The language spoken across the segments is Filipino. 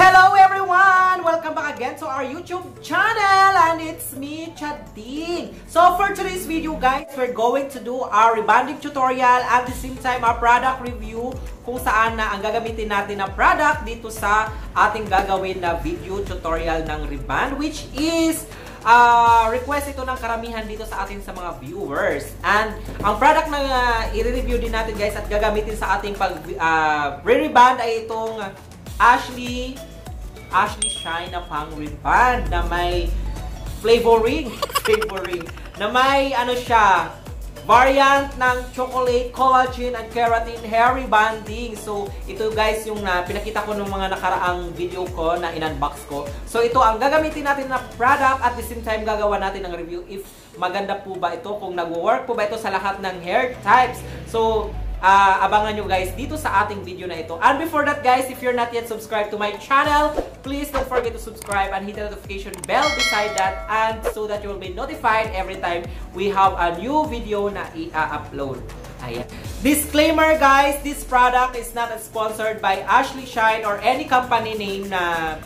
Hello everyone! Welcome back again to our YouTube channel and it's me, Chading. So for today's video guys, we're going to do our rebonding tutorial at the same time our product review kung saan na ang gagamitin natin na product dito sa ating gagawin na video tutorial ng rebond, which is request ito ng karamihan dito sa atin sa mga viewers. And ang product na i-review din natin guys at gagamitin sa ating re-rebond ay itong Ashley Shine na pang rebond na may flavoring na may ano siya, variant ng chocolate, collagen, and keratin hair rebonding. So ito guys yung pinakita ko ng mga nakaraang video ko na in-unbox ko. So ito ang gagamitin natin na product at the same time gagawa natin ng review if maganda po ba ito, kung nagwo-work po ba ito sa lahat ng hair types. So abangan nyo guys dito sa ating video na ito. And before that guys, if you're not yet subscribed to my channel, please don't forget to subscribe and hit the notification bell beside that, and so that you will be notified every time we have a new video na i-upload. Ayan. Disclaimer guys, this product is not sponsored by Ashley Shine or any company name na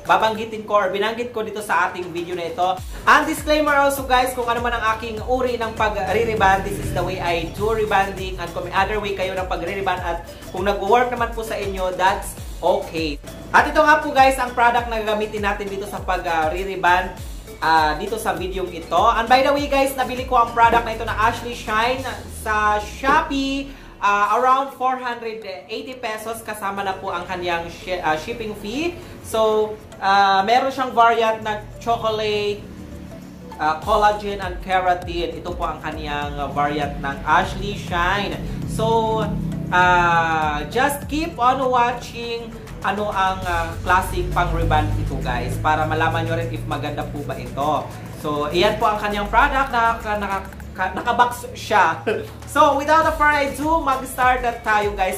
babanggitin ko or binanggit ko dito sa ating video na ito. And disclaimer also guys, kung ano man ang aking uri ng pag-re-rebond, this is the way I do rebonding, and kung may other way kayo ng pag-re-rebond at kung nag-work naman po sa inyo, that's okay. At ito nga po guys ang product na gagamitin natin dito sa pag-re-rebond dito sa video ito. And by the way guys, nabili ko ang product na ito na Ashley Shine sa Shopee. Around 480 pesos kasama na po ang kanyang shipping fee. So, meron siyang variant na chocolate, collagen, and keratin. Ito po ang kanyang variant ng Ashley Shine. So, just keep on watching ano ang klaseng pang-rebond ito guys, para malaman nyo rin if maganda po ba ito. So, iyan po ang kanyang product na nakabox siya. So, without further ado, mag-start na tayo guys.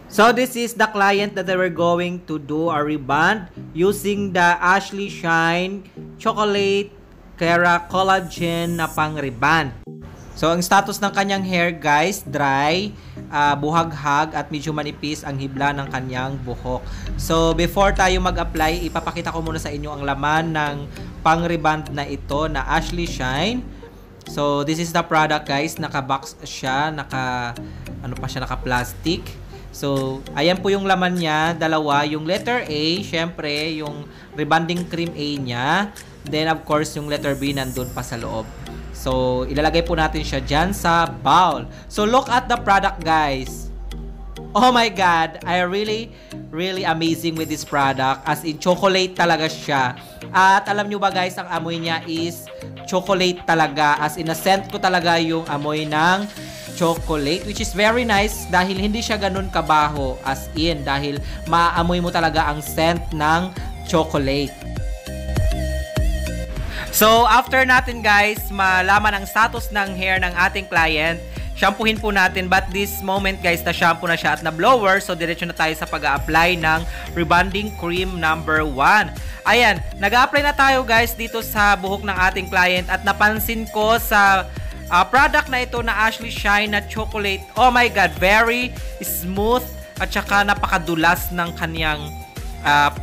So, this is the client that we're going to do a rebond using the Ashley Shine Chocolate Collagen na pang rebond. So, ang status ng kanyang hair guys, dry, buhaghag at medyo manipis ang hibla ng kanyang buhok. So, before tayo mag-apply, ipapakita ko muna sa inyo ang laman ng pang-rebond na ito na Ashley Shine. So, this is the product guys. Naka-box siya, naka-plastic. So, ayan po yung laman niya, dalawa. Yung letter A, syempre, yung rebonding cream A niya. Then, of course, yung letter B nandun pa sa loob. So, ilalagay po natin siya dyan sa bowl. So, look at the product, guys. Oh my God! I really amazing with this product. As in, chocolate talaga siya. At alam nyo ba, guys, ang amoy niya is chocolate talaga. As in, na-scent ko talaga yung amoy ng chocolate, which is very nice dahil hindi siya ganun kabaho. As in, dahil maamoy mo talaga ang scent ng chocolate. So, after natin guys, malaman ang status ng hair ng ating client, shampoohin po natin. But this moment guys, na-shampoo na siya at na-blower. So, diretso na tayo sa pag-a-apply ng rebonding cream number 1. Ayan, nag-a-apply na tayo guys dito sa buhok ng ating client. At napansin ko sa product na ito na Ashley Shine na chocolate, oh my God, very smooth at saka napakadulas ng kanyang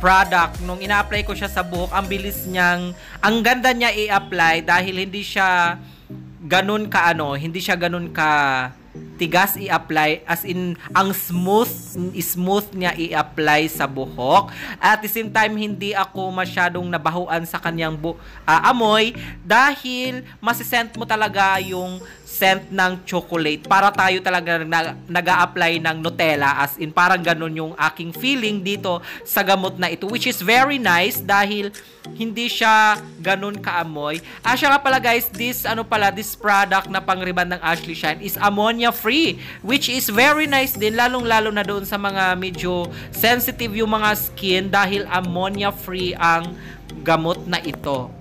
product. Nung ina-apply ko siya sa buhok, ang bilis niyang, ang ganda niya i-apply dahil hindi siya ganun ka hindi siya ganun ka tigas i-apply, as in ang smooth niya i-apply sa buhok. At the same time, hindi ako masyadong nabahuan sa kanyang amoy dahil masisent mo talaga yung scent ng chocolate. Para tayo talaga nag-a-apply ng Nutella, as in parang ganun yung aking feeling dito sa gamot na ito, which is very nice dahil hindi siya ganun kaamoy. Siya nga pala guys, this product na pang-rebond ng Ashley Shine is ammonia free, which is very nice din, lalong-lalo na doon sa mga medyo sensitive yung mga skin dahil ammonia free ang gamot na ito.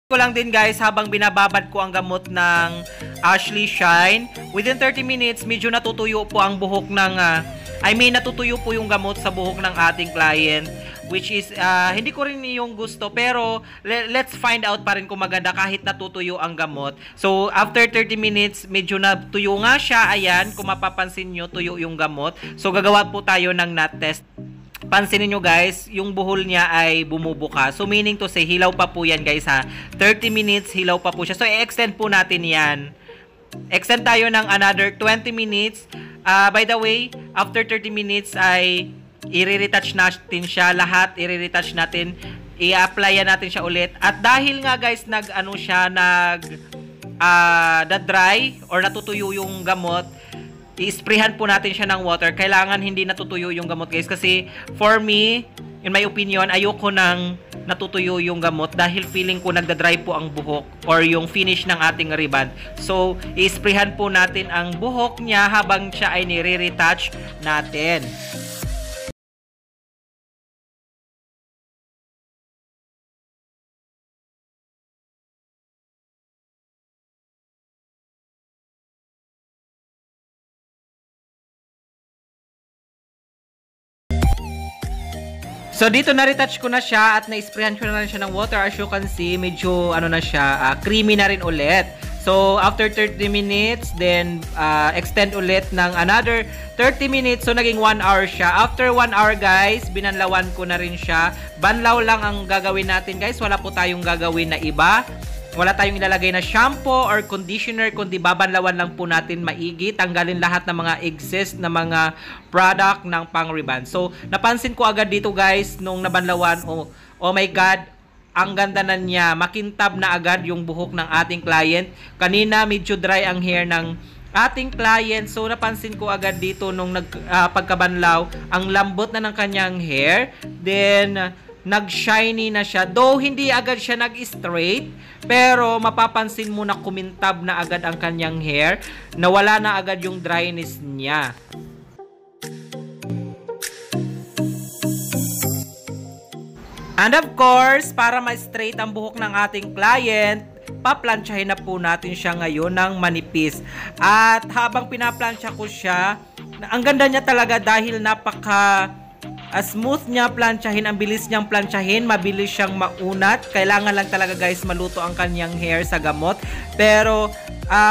ko lang din guys habang binababad ko ang gamot ng Ashley Shine. Within 30 minutes, medyo natutuyo po ang buhok ng natutuyo po yung gamot sa buhok ng ating client, which is hindi ko rin yung gusto, pero let's find out pa rin kung maganda kahit natutuyo ang gamot. So after 30 minutes, medyo natuyo nga siya. Ayan, kung mapapansin nyo, tuyo yung gamot. So gagawa po tayo ng knot test. Pansinin nyo guys, yung buhol niya ay bumubuka. So meaning to say, hilaw pa po yan guys ha. 30 minutes, hilaw pa po siya. So i-extend po natin yan. Extend tayo ng another 20 minutes. By the way, after 30 minutes ay i-retouch natin siya. Lahat i-retouch natin. I-applyan natin siya ulit. At dahil nga guys, na-dry or natutuyo yung gamot, i-sprayhan po natin siya ng water. Kailangan hindi natutuyo yung gamot guys, kasi for me, in my opinion, ayoko nang natutuyo yung gamot dahil feeling ko nagda-dry po ang buhok or yung finish ng ating reband. So i-sprayhan po natin ang buhok niya habang siya ay nire-retouch natin. So dito na-retouch ko na siya at na-sprayan ko na rin siya ng water. As you can see, medyo na siya, creamy na rin ulit. So after 30 minutes, then extend ulit ng another 30 minutes. So naging 1 hour siya. After 1 hour guys, binanlawan ko na rin siya. Banlaw lang ang gagawin natin guys. Wala po tayong gagawin na iba. Wala tayong ilalagay na shampoo or conditioner, kundi babanlawan lang po natin maigi. Tanggalin lahat ng mga excess na mga product ng pang-reband. So, napansin ko agad dito guys, nung nabanlawan, oh my God, ang ganda na niya. Makintab na agad yung buhok ng ating client. Kanina, medyo dry ang hair ng ating client. So, napansin ko agad dito nung pagkabanlaw, ang lambot na ng kanyang hair. Then, nag-shiny na siya. Though hindi agad siya nag-straight, pero mapapansin mo na kumintab na agad ang kanyang hair. Nawala na agad yung dryness niya. And of course, para ma-straight ang buhok ng ating client, paplansyahin na po natin siya ngayon ng manipis. At habang pinaplansya ko siya, ang ganda niya talaga dahil smooth niya plansyahin, ang bilis niyang plansyahin, mabilis siyang maunat. Kailangan lang talaga guys maluto ang kanyang hair sa gamot. Pero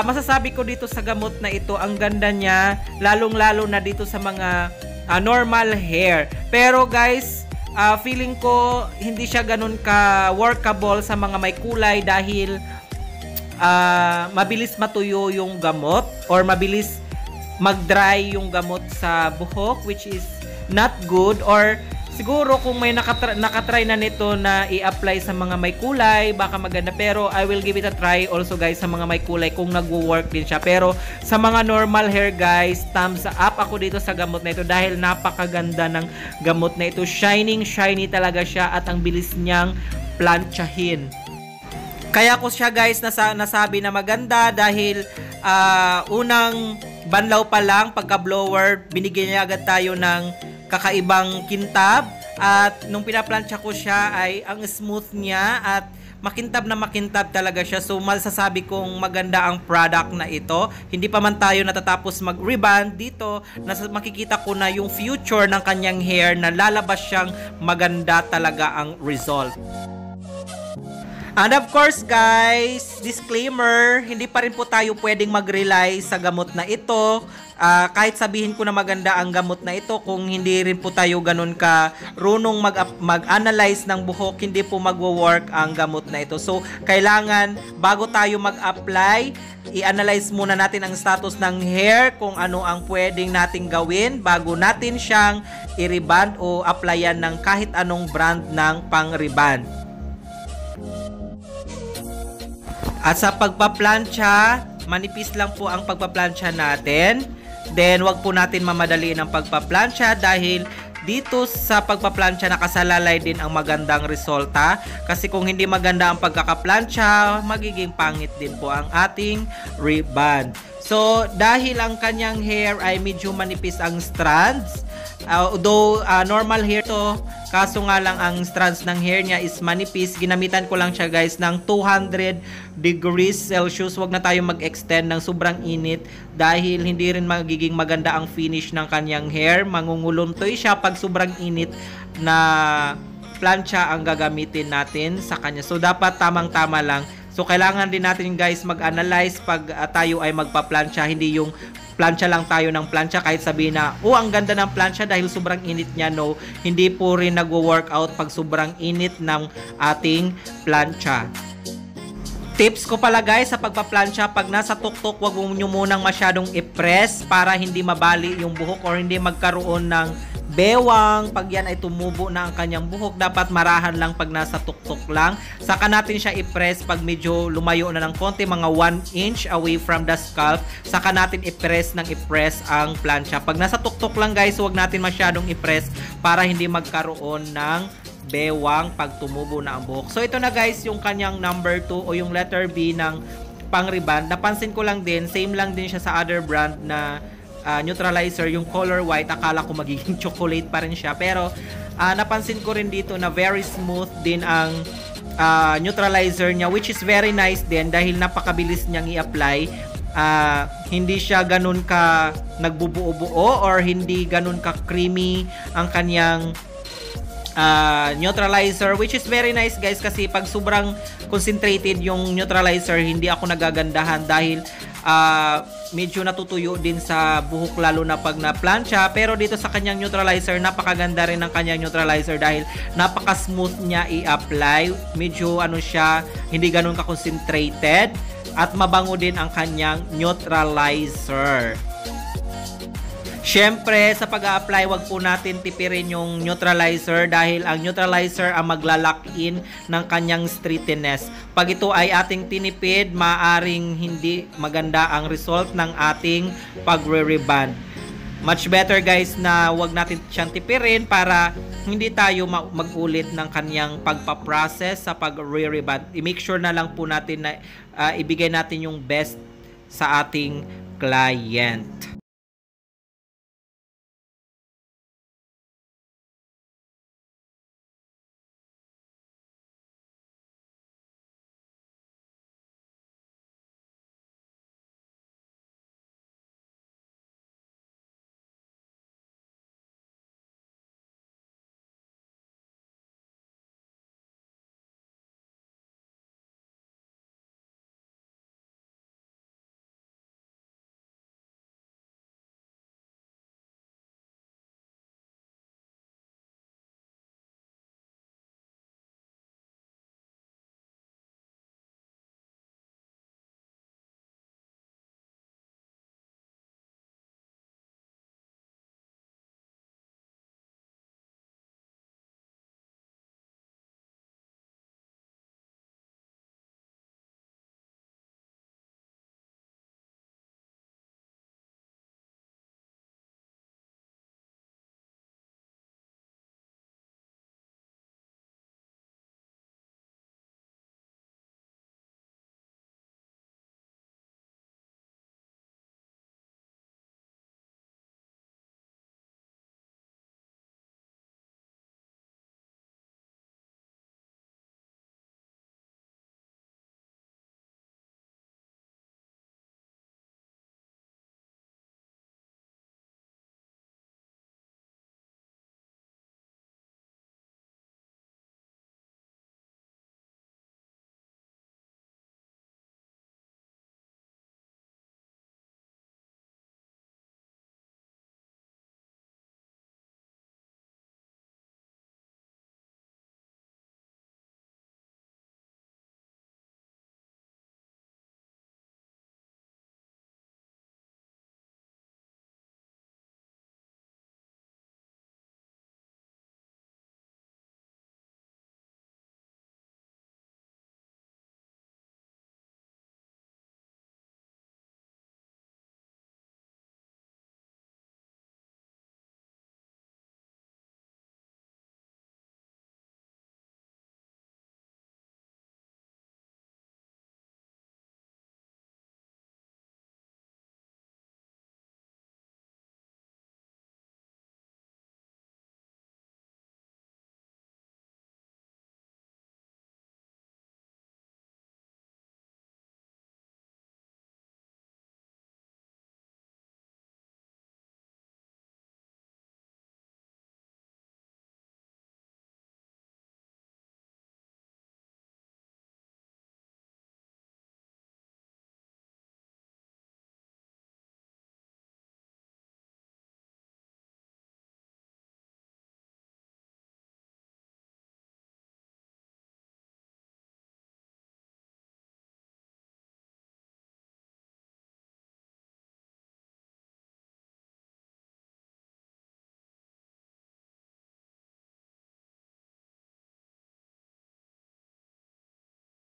masasabi ko dito sa gamot na ito, ang ganda niya, lalong-lalo na dito sa mga normal hair. Pero guys, feeling ko hindi siya ganun ka workable sa mga may kulay dahil mabilis matuyo yung gamot or mabilis mag-dry yung gamot sa buhok, which is not good. Or siguro kung may nakatry na nito na i-apply sa mga may kulay, baka maganda. Pero I will give it a try also guys sa mga may kulay kung nagwo-work din siya. Pero sa mga normal hair guys, thumbs up ako dito sa gamot na ito dahil napakaganda ng gamot na ito. Shiny talaga siya at ang bilis niyang plansyahin. Kaya ko siya guys nasabi na maganda dahil unang banlaw pa lang, pagka-blower, binigyan niya agad tayo ng kakaibang kintab. At nung pinaplansya ko siya ay ang smooth niya at makintab na makintab talaga siya. So masasabi kong maganda ang product na ito. Hindi pa man tayo natatapos mag-reband dito, makikita ko na yung future ng kanyang hair na lalabas siyang maganda talaga ang result. And of course guys, disclaimer, hindi pa rin po tayo pwedeng mag-rely sa gamot na ito. Kahit sabihin ko na maganda ang gamot na ito, kung hindi rin po tayo ganun ka runong mag-analyze ng buhok, hindi po magwo-work ang gamot na ito. So, kailangan bago tayo mag-apply, i-analyze muna natin ang status ng hair, kung ano ang pwedeng nating gawin bago natin siyang i-reband o applyan ng kahit anong brand ng pang-reband. At sa pagpaplansya, manipis lang po ang pagpaplansya natin. Then, wag po natin mamadaliin ang pagpaplansya dahil dito sa pagpaplansya nakasalalay din ang magandang resulta. Kasi kung hindi maganda ang pagkakaplansya, magiging pangit din po ang ating reband. So, dahil ang kanyang hair ay medyo manipis ang strands, although normal hair to, kaso nga lang ang strands ng hair niya is manipis, ginamitan ko lang siya guys ng 200 degrees Celsius. Huwag na tayo mag-extend ng sobrang init dahil hindi rin magiging maganda ang finish ng kanyang hair. Mangunguluntoy siya pag sobrang init na plancha ang gagamitin natin sa kanya. So, dapat tamang-tama lang. So, kailangan din natin guys mag-analyze pag tayo ay magpa-plancha. Hindi yung plancha lang tayo ng plancha kahit sabihin na, oh, ang ganda ng plancha dahil sobrang init niya. No, hindi po rin nagwo-workout pag sobrang init ng ating plancha. Tips ko pala guys sa pagpa-plancha, pag nasa tuktok, wag nyo munang masyadong i-press para hindi mabali yung buhok or hindi magkaroon ng bewang. Pag yan ay tumubo na ang kanyang buhok, dapat marahan lang pag nasa tuktok lang. Saka natin siya i-press pag medyo lumayo na ng konti, mga 1 inch away from the scalp. Saka natin i-press ng i-press ang plancha. Pag nasa tuktok lang guys, huwag natin masyadong i-press para hindi magkaroon ng bewang pag tumubo na ang buhok. So ito na guys yung kanyang number 2 o yung letter B ng pang-reband. Napansin ko lang din, same lang din siya sa other brand na neutralizer, yung color white. Akala ko magiging chocolate pa rin siya, pero napansin ko rin dito na very smooth din ang neutralizer niya, which is very nice din dahil napakabilis niyang i-apply. Hindi siya ganun ka nagbubuo-buo or hindi ganun ka creamy ang kanyang neutralizer, which is very nice guys, kasi pag sobrang concentrated yung neutralizer, hindi ako nagagandahan dahil medyo natutuyo din sa buhok lalo na pag na-plancha. Pero dito sa kanyang neutralizer, napakaganda rin ng kanyang neutralizer dahil napaka-smooth niya i-apply. Medyo ano siya, hindi ganun ka-concentrated at mabango din ang kanyang neutralizer. Syempre, sa pag-a-apply, wag po natin tipirin yung neutralizer dahil ang neutralizer ang magla-lock-in ng kanyang streakiness. Pag ito ay ating tinipid, maaring hindi maganda ang result ng ating pagre-reband. Much better guys na wag natin siyang tipirin para hindi tayo mag-ulit ng kanyang pagpa-process sa pag-re-reband. I-make sure na lang po natin na ibigay natin yung best sa ating client.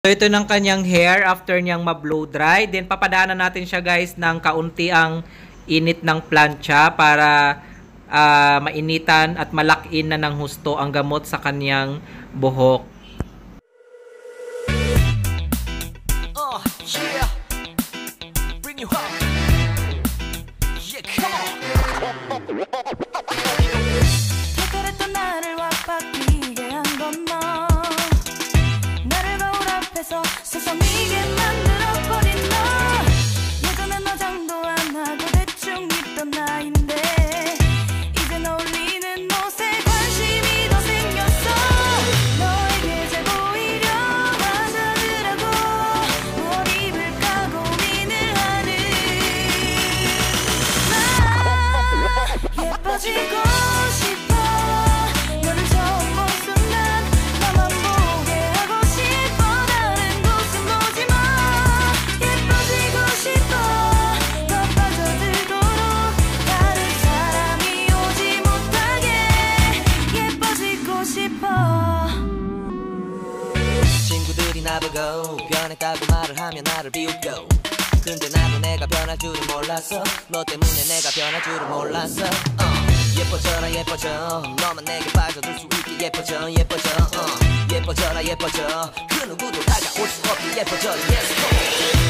So ito ng kanyang hair after niyang ma-blow dry. Then papadaanan natin siya guys ng kaunti ang init ng plancha para mainitan at malakin na ng husto ang gamot sa kanyang buhok. Yeah. Bring you home. Yeah, come on. 특별했던 나를 와빠끼게 한 건 너. 나를 거울 앞에서 세상이게 만들어버린 너. 예전엔 화장도 안 하고 대충 입던 나인데 이젠 어울리는 옷에 관심이 더 생겼어. 너에게 잘 보이려 하더라고. 뭘 입을까 고민을 하는 나. 예뻐지고 싶어. 너를 처음 본 순간 나만 보게 하고 싶어. 다른 곳은 보지 마. 예뻐지고 싶어. 더 빠져들도록 다른 사람이 오지 못하게 예뻐지고 싶어. 친구들이 나보고 변했다고 말을 하면 나를 비웃고 근데 나도 내가 변할 줄은 몰랐어 너 때문에 내가 변할 줄은 몰랐어 예뻐져라 예뻐져 너만 내게 빠져들 수 있게 예뻐져 예뻐져 예뻐져라 예뻐져 그 누구도 다가올 수 없게 예뻐져 Yes,